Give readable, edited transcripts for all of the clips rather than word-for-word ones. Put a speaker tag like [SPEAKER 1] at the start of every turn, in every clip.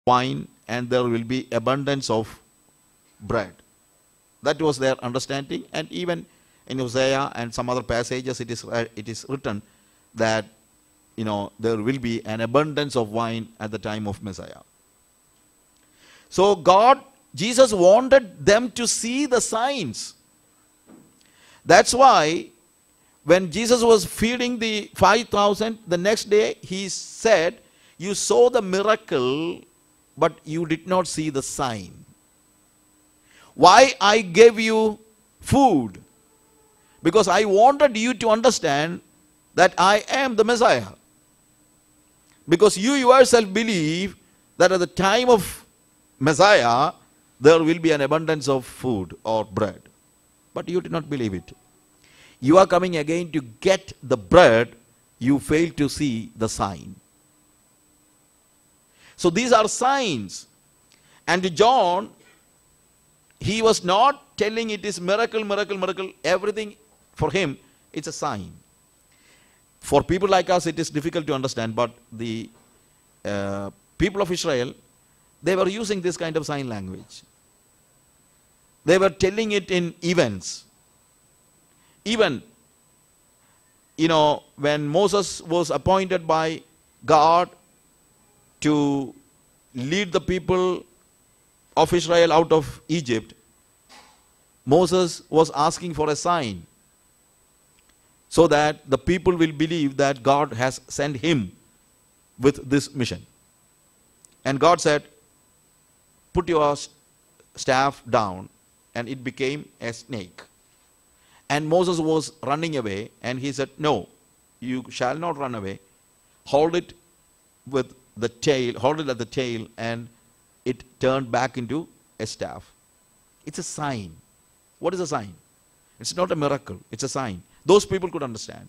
[SPEAKER 1] wine and there will be abundance of bread. That was their understanding, and even in Hosea and some other passages it is written that there will be an abundance of wine at the time of Messiah. So Jesus wanted them to see the signs. That's why when Jesus was feeding the 5,000, the next day he said, you saw the miracle, but you did not see the sign. Why I gave you food? Because I wanted you to understand that I am the Messiah. Because you yourself believe that at the time of Messiah, there will be an abundance of food or bread. But you did not believe it. You are coming again to get the bread, you fail to see the sign. So these are signs. And to John, he was not telling it is miracle, miracle, miracle. Everything for him, it's a sign. For people like us, it is difficult to understand, but the people of Israel, they were using this kind of sign language. They were telling it in events. Even, when Moses was appointed by God to lead the people of Israel out of Egypt, Moses was asking for a sign so that the people will believe that God has sent him with this mission. And God said, put your staff down, and it became a snake. And Moses was running away, and he said, no, you shall not run away. Hold it with the tail, hold it at the tail, and it turned back into a staff. It's a sign. What is a sign? It's not a miracle, it's a sign. Those people could understand.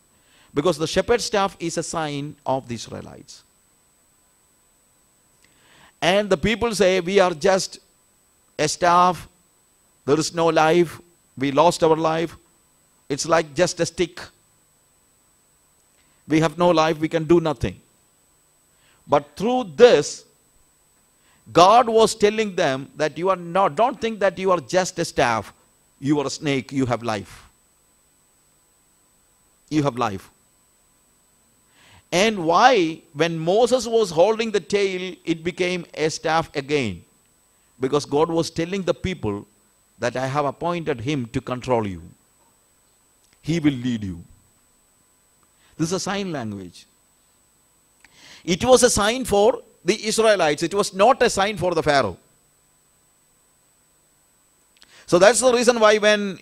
[SPEAKER 1] Because the shepherd's staff is a sign of the Israelites. And the people say, we are just a staff, there is no life, we lost our life, it's like just a stick. We have no life, we can do nothing. But through this, God was telling them that you are not, don't think that you are just a staff, you are a snake, you have life. You have life. And why, when Moses was holding the tail, it became a staff again? Because God was telling the people that I have appointed him to control you. He will lead you. This is a sign language. It was a sign for the Israelites. It was not a sign for the Pharaoh. So that's the reason why when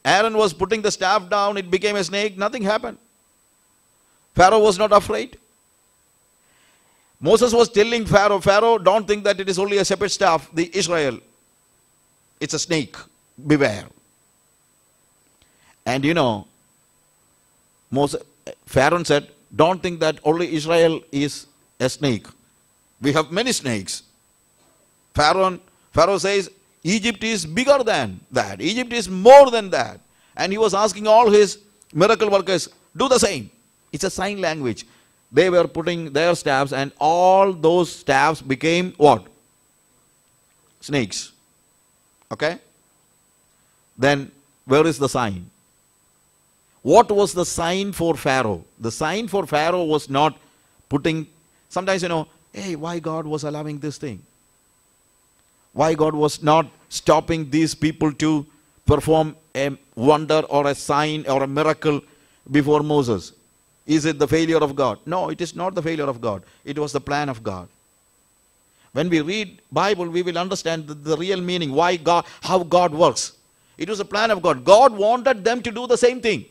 [SPEAKER 1] Aaron was putting the staff down, it became a snake, nothing happened. Pharaoh was not afraid. Moses was telling Pharaoh, don't think that it is only a shepherd's staff, the Israel. It's a snake, beware. And Pharaoh said, don't think that only Israel is a snake. We have many snakes. Pharaoh says, Egypt is bigger than that. Egypt is more than that. And he was asking all his miracle workers, do the same. It's a sign language. They were putting their staffs, and all those staffs became what? Snakes. Okay? Then, where is the sign? What was the sign for Pharaoh? The sign for Pharaoh was not putting, sometimes hey, why God was allowing this thing? Why God was not stopping these people to perform a wonder or a sign or a miracle before Moses? Is it the failure of God? No, it is not the failure of God. It was the plan of God. When we read Bible, we will understand the real meaning, how God works. It was a plan of God. God wanted them to do the same thing.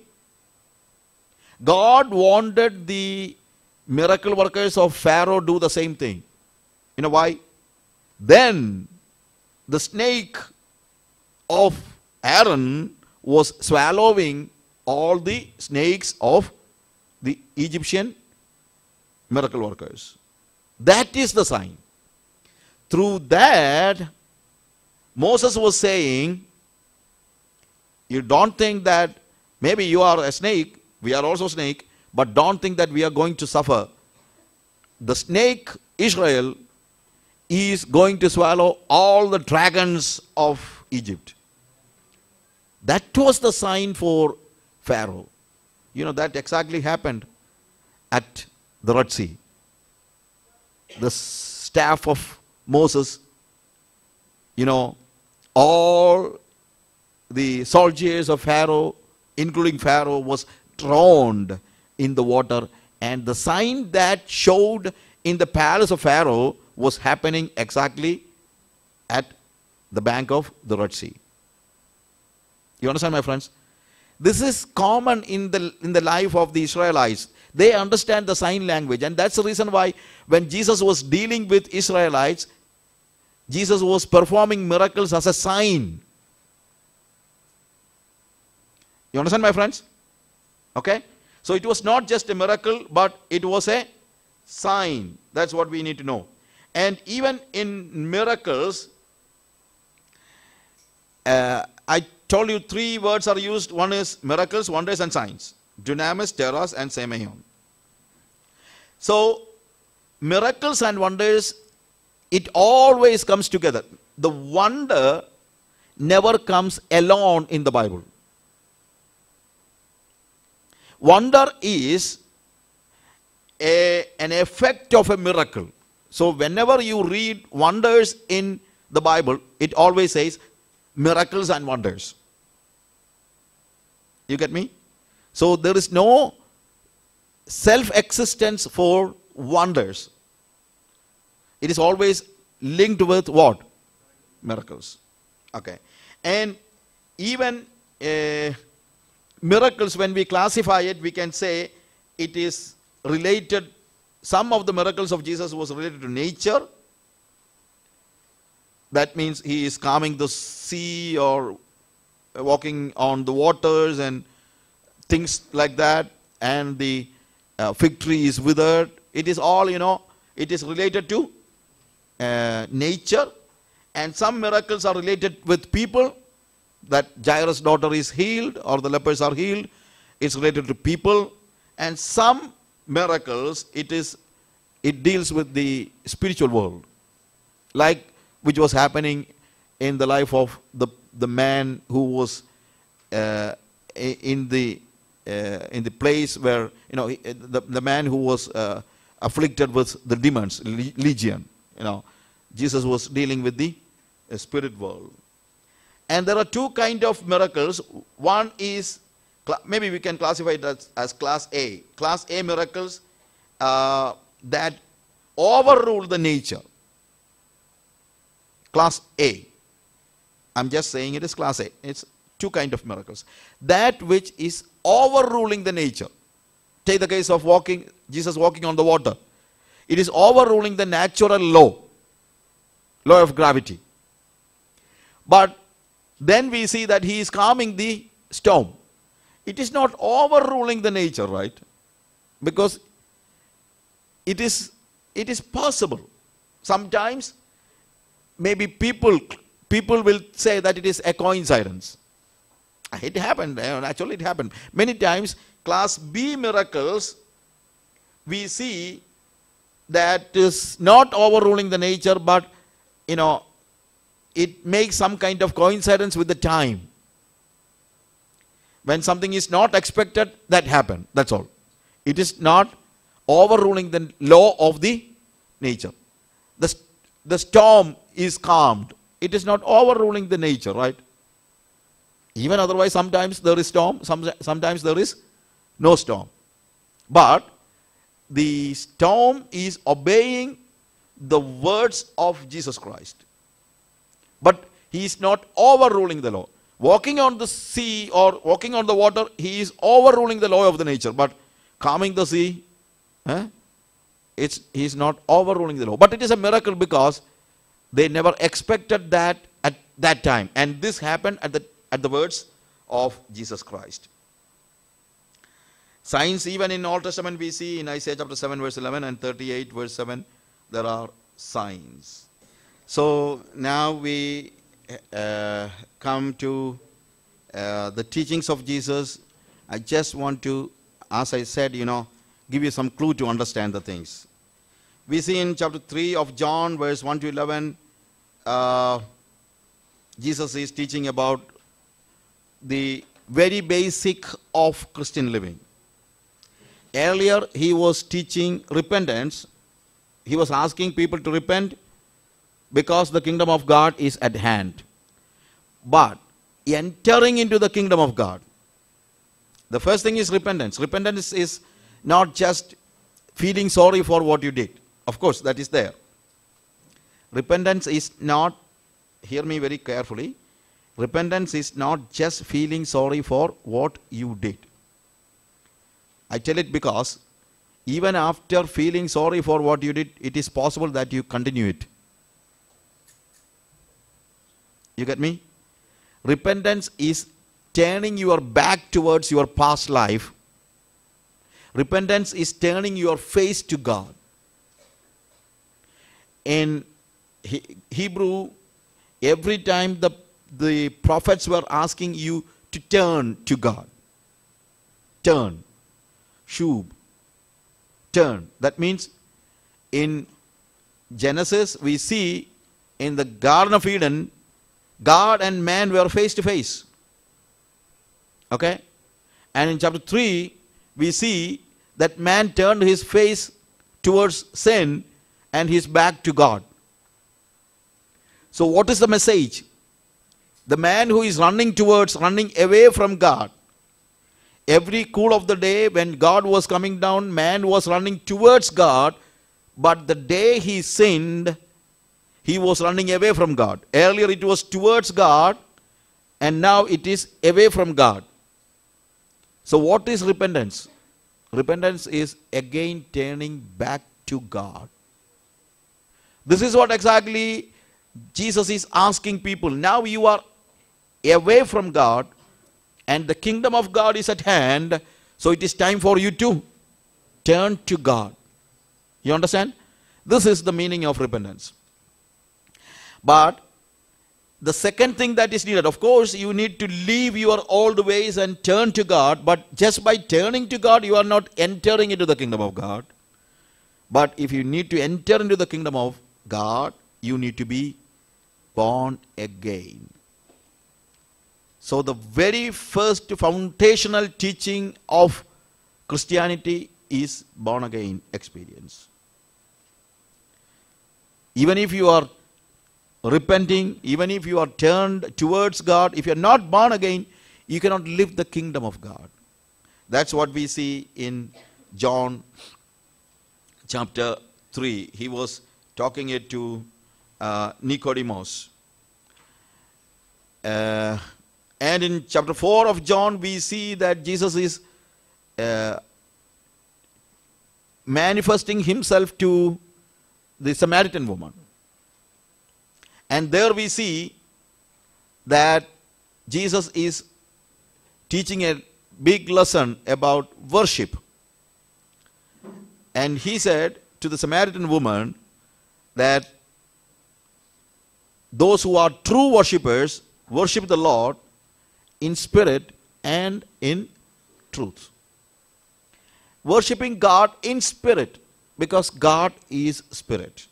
[SPEAKER 1] God wanted the miracle workers of Pharaoh do the same thing. You know why? Then the snake of Aaron was swallowing all the snakes of the Egyptian miracle workers. That is the sign. Through that, Moses was saying, you don't think that maybe you are a snake, we are also snake, but don't think that we are going to suffer. The snake, Israel, is going to swallow all the dragons of Egypt. That was the sign for Pharaoh. You know, that exactly happened at the Red Sea. The staff of Moses, you know, all the soldiers of Pharaoh, including Pharaoh, was drowned in the water. And the sign that showed in the palace of Pharaoh was happening exactly at the bank of the Red Sea. You understand, my friends? This is common in the life of the Israelites. They understand the sign language, and that's the reason why when Jesus was dealing with Israelites, Jesus was performing miracles as a sign. You understand, my friends? Okay? So it was not just a miracle, but it was a sign. That's what we need to know. And even in miracles, I told you 3 words are used. One is miracles, wonders, and signs. Dunamis, teras, and semeion. So, miracles and wonders, it always comes together. The wonder never comes alone in the Bible. Wonder is an effect of a miracle. So, whenever you read wonders in the Bible, it always says miracles and wonders. You get me? So there is no self-existence for wonders. It is always linked with what? Miracles. Okay. And even miracles, when we classify it, we can say it is related. Some of the miracles of Jesus was related to nature. That means he is calming the sea or walking on the waters and things like that, and the fig tree is withered. It is all, you know, it is related to nature. And some miracles are related with people, that Jairus' daughter is healed or the lepers are healed. It's related to people. And some miracles, it deals with the spiritual world, like which was happening in the life of the man who was in the place where, you know, the man who was afflicted with the demons, legion. You know, Jesus was dealing with the spirit world. And there are 2 kinds of miracles. One is, maybe we can classify it as class A. Class A miracles that overrule the nature. Class A. I'm just saying it is class A. It's 2 kinds of miracles. That which is overruling the nature. Take the case of Jesus walking on the water. It is overruling the natural law of gravity. But then we see that he is calming the storm. It is not overruling the nature, right? Because it is possible. Sometimes maybe people will say that it is a coincidence. It happened, actually it happened. Many times, class B miracles, we see that is not overruling the nature, but, you know, it makes some kind of coincidence with the time. When something is not expected, that happened. That's all. It is not overruling the law of the nature. The storm is calmed. It is not overruling the nature, right? Even otherwise, sometimes there is storm, sometimes there is no storm. But the storm is obeying the words of Jesus Christ. But he is not overruling the law. Walking on the sea or walking on the water, he is overruling the law of the nature. But calming the sea, he is not overruling the law. But it is a miracle because they never expected that at that time. And this happened at the words of Jesus Christ. Signs, even in Old Testament, we see in Isaiah chapter 7 verse 11 and 38 verse 7, there are signs. So now we come to the teachings of Jesus. I just want to, as I said, give you some clue to understand the things. We see in chapter 3 of John, verse 1 to 11, Jesus is teaching about the very basic of Christian living. Earlier, he was teaching repentance. He was asking people to repent because the kingdom of God is at hand. But entering into the kingdom of God, the first thing is repentance. Repentance is not just feeling sorry for what you did. Of course, that is there. Repentance is not, hear me very carefully, repentance is not just feeling sorry for what you did. I tell it because even after feeling sorry for what you did, it is possible that you continue it. You get me? Repentance is turning your back towards your past life. Repentance is turning your face to God. In Hebrew, every time the prophets were asking you to turn to God. Turn. Shub. Turn. That means in Genesis, we see in the Garden of Eden, God and man were face to face. Okay? And in chapter 3, we see that man turned his face towards sin and his back to God. So what is the message? The man who is running away from God. Every cool of the day when God was coming down, man was running towards God. But the day he sinned, he was running away from God. Earlier it was towards God, and now it is away from God. So what is repentance? Repentance is again turning back to God. This is what exactly Jesus is asking people. Now you are away from God and the kingdom of God is at hand. So it is time for you to turn to God. You understand? This is the meaning of repentance. But the second thing that is needed, of course, you need to leave your old ways and turn to God. But just by turning to God, you are not entering into the kingdom of God. But if you need to enter into the kingdom of God, you need to be born again. So the very first foundational teaching of Christianity is born again experience. Even if you are repenting, even if you are turned towards God, if you are not born again, you cannot live the kingdom of God. That's what we see in John chapter 3. He was talking it to Nicodemus. And in chapter 4 of John, we see that Jesus is manifesting himself to the Samaritan woman. And there we see that Jesus is teaching a big lesson about worship. And he said to the Samaritan woman that those who are true worshippers worship the Lord in spirit and in truth. Worshipping God in spirit, because God is spirit.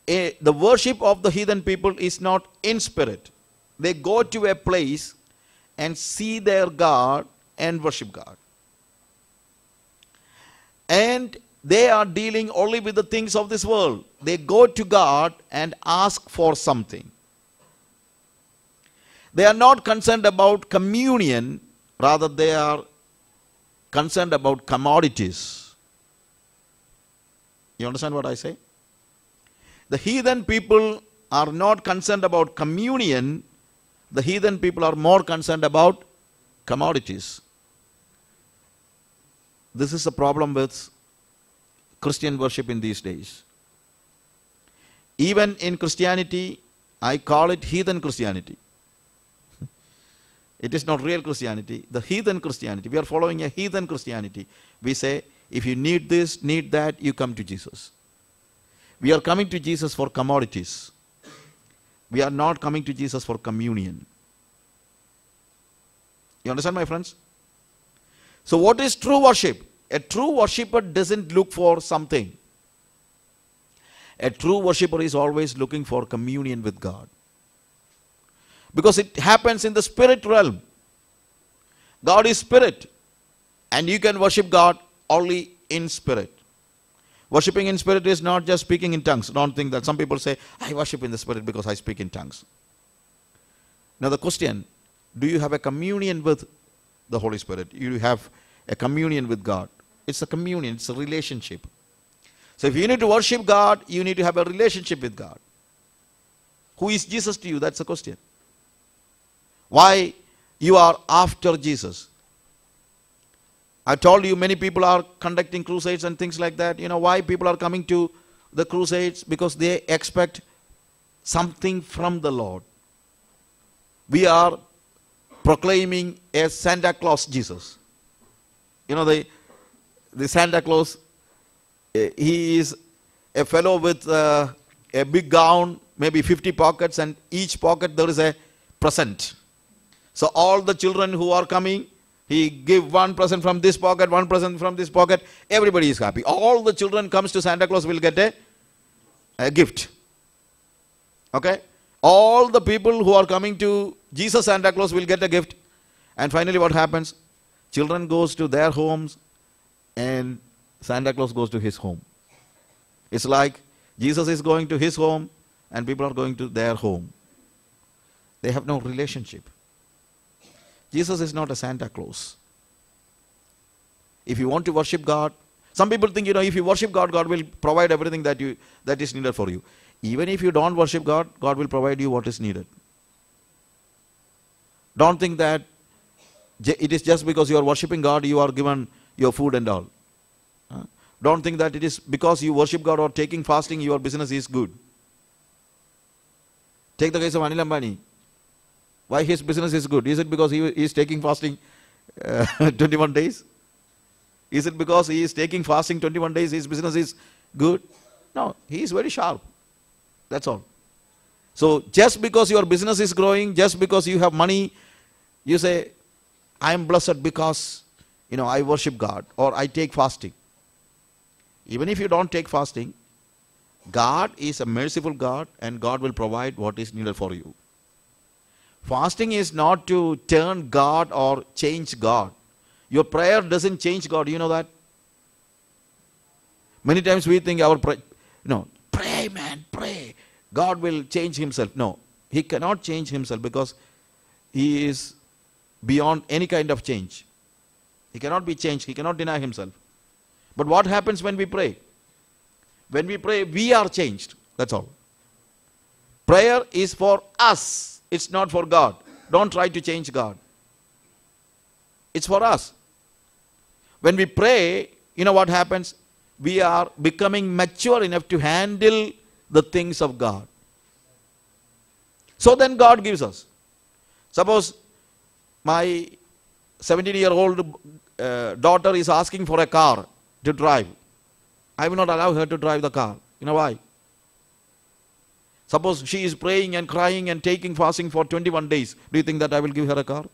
[SPEAKER 1] The worship of the heathen people is not in spirit. They go to a place and see their God and worship God. And they are dealing only with the things of this world. They go to God and ask for something. They are not concerned about communion, rather they are concerned about commodities. You understand what I say? The heathen people are not concerned about communion. The heathen people are more concerned about commodities. This is the problem with Christian worship in these days. Even in Christianity, I call it heathen Christianity. It is not real Christianity. The heathen Christianity. We are following a heathen Christianity. We say, if you need this, need that, you come to Jesus. We are coming to Jesus for commodities. We are not coming to Jesus for communion. You understand, my friends? So what is true worship? A true worshipper doesn't look for something. A true worshipper is always looking for communion with God. Because it happens in the spirit realm. God is spirit. And you can worship God only in spirit. Worshipping in spirit is not just speaking in tongues. Don't think that. Some people say, I worship in the spirit because I speak in tongues. Now the question, do you have a communion with the Holy Spirit? You have a communion with God. It's a communion, it's a relationship. So if you need to worship God, you need to have a relationship with God. Who is Jesus to you? That's the question. Why you are after Jesus? I told you many people are conducting crusades and things like that. You know why people are coming to the crusades? Because they expect something from the Lord. We are proclaiming a Santa Claus Jesus. You know, the Santa Claus, he is a fellow with a big gown, maybe 50 pockets, and each pocket there is a present. So all the children who are coming, he give one present from this pocket, one present from this pocket. Everybody is happy. All the children comes to Santa Claus will get a gift. Okay? All the people who are coming to Jesus Santa Claus will get a gift. And finally what happens? Children goes to their homes and Santa Claus goes to his home. It's like Jesus is going to his home and people are going to their home. They have no relationship. Jesus is not a Santa Claus. If you want to worship God, some people think, you know, if you worship God, God will provide everything that is needed for you. Even if you don't worship God, God will provide you what is needed. Don't think that it is just because you are worshiping God, you are given your food and all. Don't think that it is because you worship God or taking fasting, your business is good. Take the case of Anil Ambani. Why his business is good? Is it because he is taking fasting 21 days? Is it because he is taking fasting 21 days, his business is good? No, he is very sharp. That's all. So just because your business is growing, just because you have money, you say, I am blessed because, you know, I worship God or I take fasting. Even if you don't take fasting, God is a merciful God and God will provide what is needed for you. Fasting is not to turn God or change God. Your prayer doesn't change God. You know that? Many times we think our prayer, no, pray man, pray. God will change himself. No, he cannot change himself because he is beyond any kind of change. He cannot be changed. He cannot deny himself. But what happens when we pray? When we pray, we are changed. That's all. Prayer is for us. It's not for God. Don't try to change God. It's for us. When we pray, you know what happens? We are becoming mature enough to handle the things of God. So then God gives us. Suppose my 17-year-old daughter is asking for a car to drive. I will not allow her to drive the car. You know why? Suppose she is praying and crying and taking fasting for 21 days. Do you think that I will give her a car?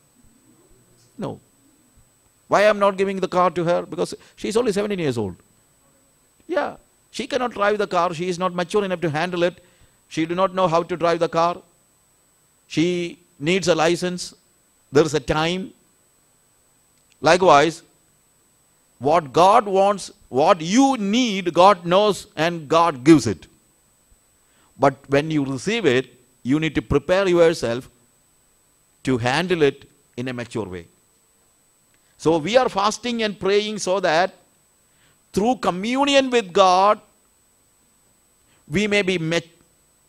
[SPEAKER 1] No. Why I am not giving the car to her? Because she is only 17 years old. Yeah. She cannot drive the car. She is not mature enough to handle it. She do not know how to drive the car. She needs a license. There is a time. Likewise, what God wants, what you need, God knows and God gives it. But when you receive it, you need to prepare yourself to handle it in a mature way. So we are fasting and praying so that through communion with God, we may be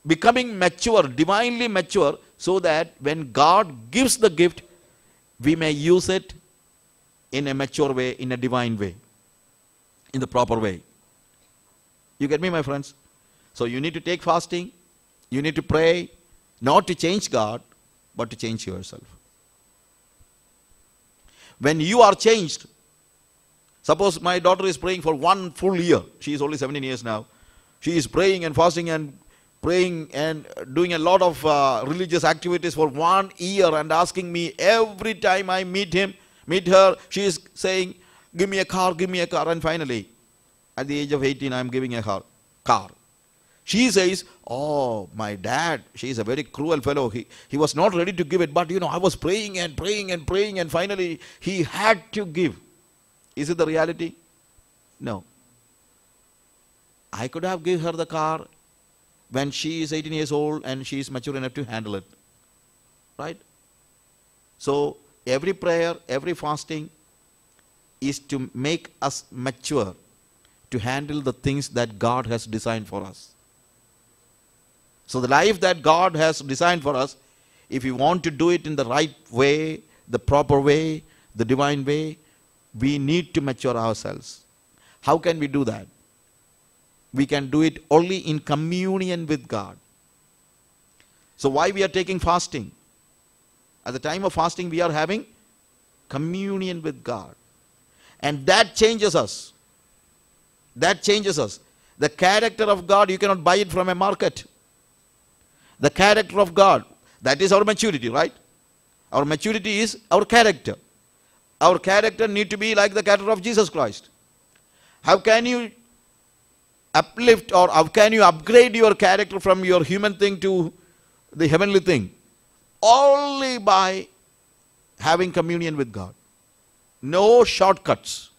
[SPEAKER 1] becoming mature, divinely mature, so that when God gives the gift, we may use it in a mature way, in a divine way, in the proper way. You get me, my friends? So you need to take fasting, you need to pray, not to change God, but to change yourself. When you are changed, suppose my daughter is praying for 1 full year. She is only 17 years now. She is praying and fasting and praying and doing a lot of religious activities for 1 year and asking me every time I meet her, she is saying, give me a car, give me a car. And finally, at the age of 18, I am giving a car. She says, oh, my dad, she is a very cruel fellow. He was not ready to give it, but I was praying and praying and praying, and finally he had to give. Is it the reality? No. I could have given her the car when she is 18 years old and she is mature enough to handle it. Right? So, every prayer, every fasting is to make us mature to handle the things that God has designed for us. So, the life that God has designed for us, if we want to do it in the right way, the proper way, the divine way, we need to mature ourselves. How can we do that? We can do it only in communion with God. So why we are taking fasting? At the time of fasting, we are having communion with God. And that changes us. That changes us. The character of God, you cannot buy it from a market. The character of God, that is our maturity, right? Our maturity is our character. Our character need to be like the character of Jesus Christ. How can you uplift or how can you upgrade your character from your human thing to the heavenly thing? Only by having communion with God. No shortcuts.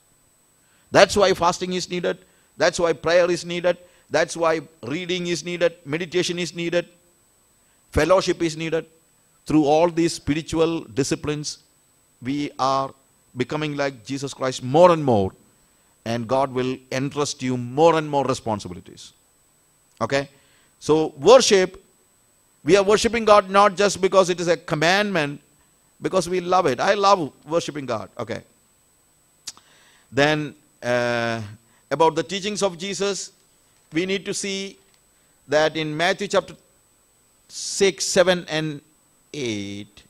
[SPEAKER 1] That's why fasting is needed. That's why prayer is needed. That's why reading is needed. Meditation is needed. Fellowship is needed. Through all these spiritual disciplines, we are becoming like Jesus Christ more and more. And God will entrust you more and more responsibilities. Okay? So worship, we are worshiping God not just because it is a commandment, because we love it. I love worshiping God. Okay. Then about the teachings of Jesus, we need to see that in Matthew chapter 6, 7 and 8,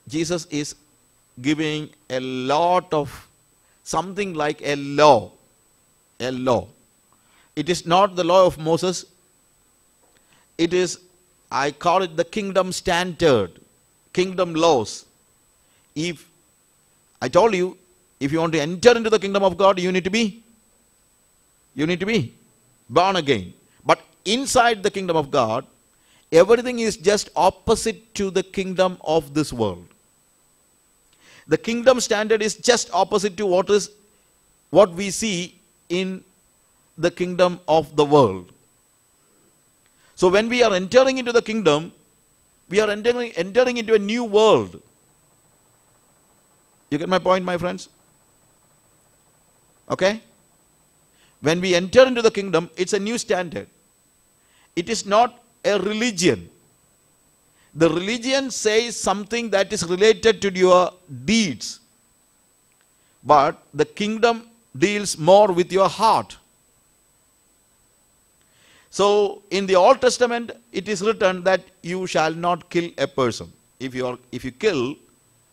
[SPEAKER 1] Jesus is giving a lot of something like a law. A law. It is not the law of Moses. It is, I call it the kingdom standard. Kingdom laws. If, I told you, if you want to enter into the kingdom of God, you need to be born again. But inside the kingdom of God, everything is just opposite to the kingdom of this world. The kingdom standard is just opposite to what we see in the kingdom of the world. So when we are entering into the kingdom, we are entering into a new world. You get my point, my friends? Okay? When we enter into the kingdom, it's a new standard. It is not a religion. The religion says something that is related to your deeds. But the kingdom deals more with your heart. So in the Old Testament, it is written that you shall not kill a person. If you kill,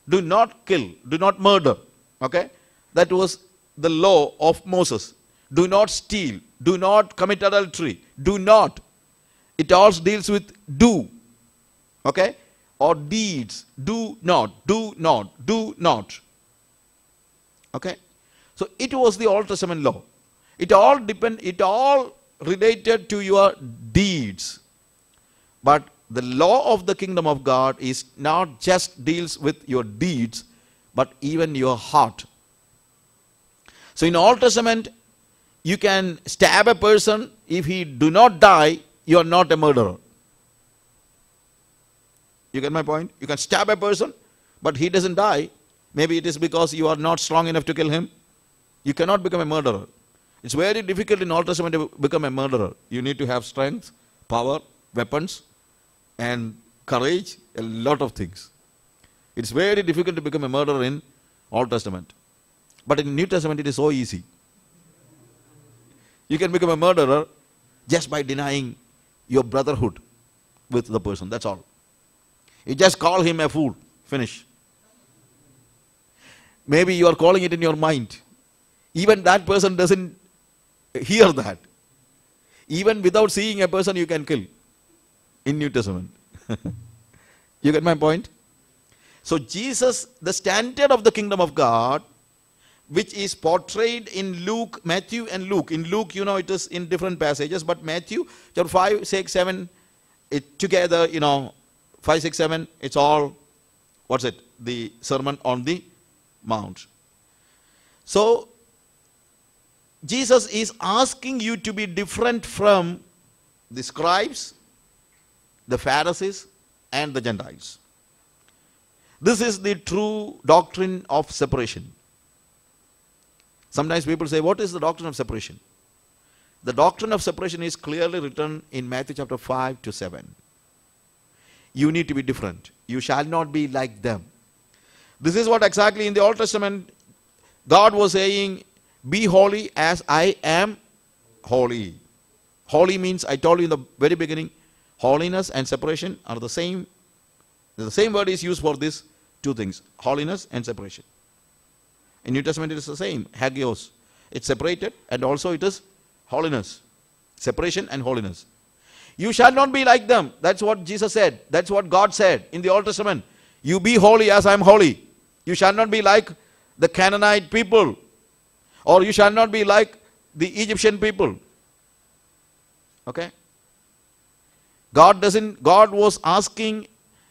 [SPEAKER 1] do not kill, do not murder. Okay? That was the law of Moses. Do not steal, do not commit adultery, do not. It all deals with do. Okay? Or deeds. Do not, do not, do not. Okay? So it was the Old Testament law. It all related to your deeds. But the law of the kingdom of God is not just deals with your deeds, but even your heart. So in Old Testament, you can stab a person. If he do not die, you are not a murderer. You get my point? You can stab a person, but he doesn't die. Maybe it is because you are not strong enough to kill him. You cannot become a murderer. It's very difficult in Old Testament to become a murderer. You need to have strength, power, weapons, and courage, a lot of things. It's very difficult to become a murderer in Old Testament. But in New Testament, it is so easy. You can become a murderer just by denying your brotherhood with the person. That's all. You just call him a fool. Finish. Maybe you are calling it in your mind. Even that person doesn't hear that. Even without seeing a person, you can kill in New Testament. You get my point? So Jesus, the standard of the kingdom of God, which is portrayed in Luke, Matthew and Luke. In Luke, you know, it is in different passages, but Matthew, chapter 5, 6, 7, it together, you know, 5, 6, 7, it's all, what's it? The Sermon on the Mount. So, Jesus is asking you to be different from the scribes, the Pharisees, and the Gentiles. This is the true doctrine of separation. Sometimes people say, what is the doctrine of separation? The doctrine of separation is clearly written in Matthew chapter 5 to 7. You need to be different. You shall not be like them. This is what exactly in the Old Testament God was saying, be holy as I am holy. Holy means, I told you in the very beginning, holiness and separation are the same. The same word is used for these two things, holiness and separation. In New Testament it is the same, hagios. It's separated and also it is holiness. Separation and holiness. You shall not be like them. That's what Jesus said. That's what God said in the Old Testament. You be holy as I am holy. You shall not be like the Canaanite people. Or you shall not be like the Egyptian people. Okay? God was asking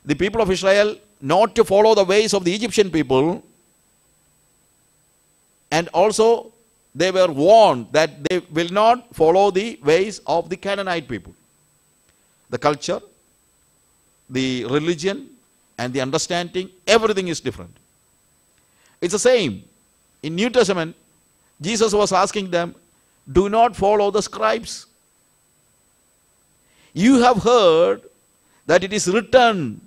[SPEAKER 1] the people of Israel not to follow the ways of the Egyptian people. And also they were warned that they will not follow the ways of the Canaanite people. The culture, the religion, and the understanding, everything is different. It's the same. In New Testament, Jesus was asking them, do not follow the scribes. You have heard that it is written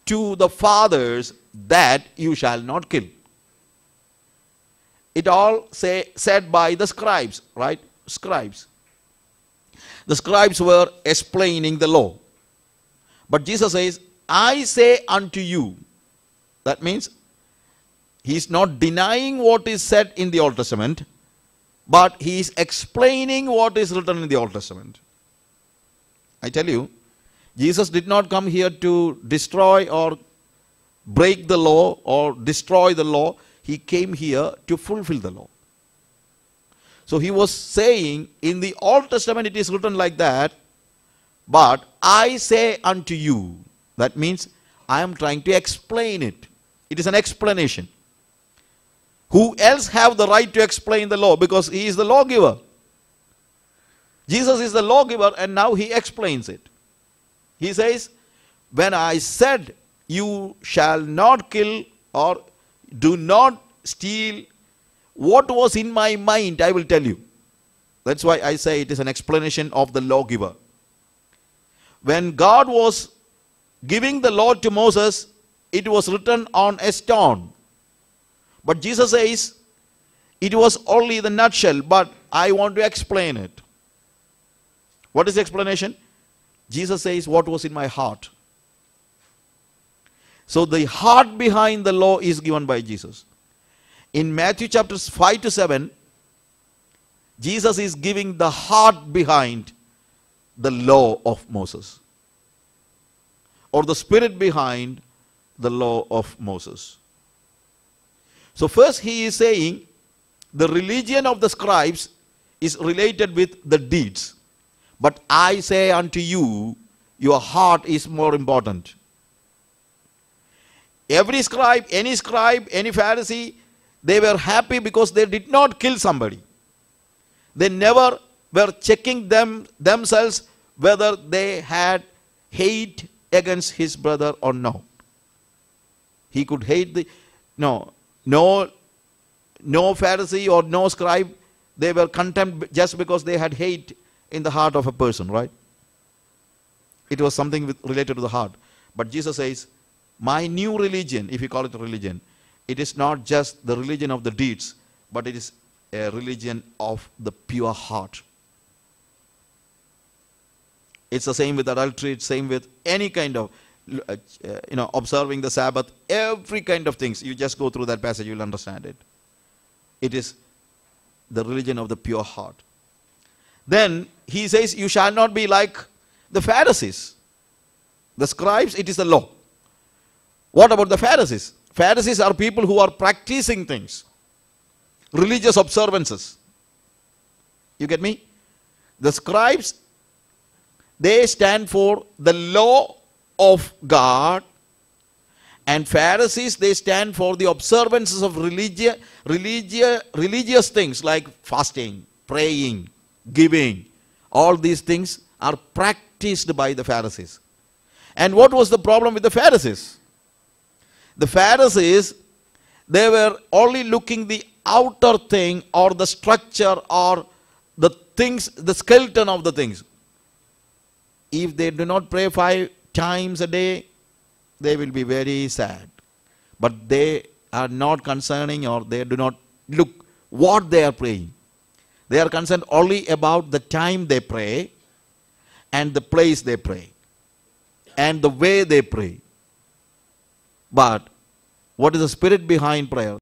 [SPEAKER 1] to the fathers that you shall not kill. It all said by the scribes, right? Scribes. The scribes were explaining the law. But Jesus says, I say unto you. That means he is not denying what is said in the Old Testament, but he is explaining what is written in the Old Testament. I tell you, Jesus did not come here to destroy or break the law or destroy the law. He came here to fulfill the law. So he was saying, in the Old Testament it is written like that, but I say unto you. That means I am trying to explain it. It is an explanation. Who else have the right to explain the law? Because he is the lawgiver. Jesus is the lawgiver and now he explains it. He says, when I said you shall not kill or do not steal, what was in my mind I will tell you. That's why I say it is an explanation of the lawgiver. When God was giving the law to Moses, it was written on a stone. But Jesus says, it was only the nutshell, but I want to explain it. What is the explanation? Jesus says, what was in my heart. So the heart behind the law is given by Jesus. In Matthew chapters 5 to 7, Jesus is giving the heart behind the law of Moses. Or the spirit behind the law of Moses. So first he is saying the religion of the scribes is related with the deeds. But I say unto you, your heart is more important. Every scribe, any Pharisee, they were happy because they did not kill somebody. They never were checking themselves whether they had hate against his brother or no. He could hate no Pharisee or no scribe, they were contempt just because they had hate in the heart of a person, right? It was something related to the heart. But Jesus says, my new religion, if you call it a religion, it is not just the religion of the deeds, but it is a religion of the pure heart. It's the same with adultery, it's the same with any kind of, observing the Sabbath, every kind of things. You just go through that passage, you'll understand it. It is the religion of the pure heart. Then he says, you shall not be like the Pharisees. The scribes, it is the law. What about the Pharisees? Pharisees are people who are practicing things. religious observances. You get me? The scribes, they stand for the law of God, and Pharisees, they stand for the observances of religious things like fasting, praying, giving. All these things are practiced by the Pharisees. And what was the problem with the Pharisees? The Pharisees, they were only looking the outer thing or the structure or the things, the skeleton of the things. If they do not pray 5 times a day, they will be very sad. But they are not concerning, or they do not look what they are praying. They are concerned only about the time they pray and the place they pray and the way they pray. But what is the spirit behind prayer?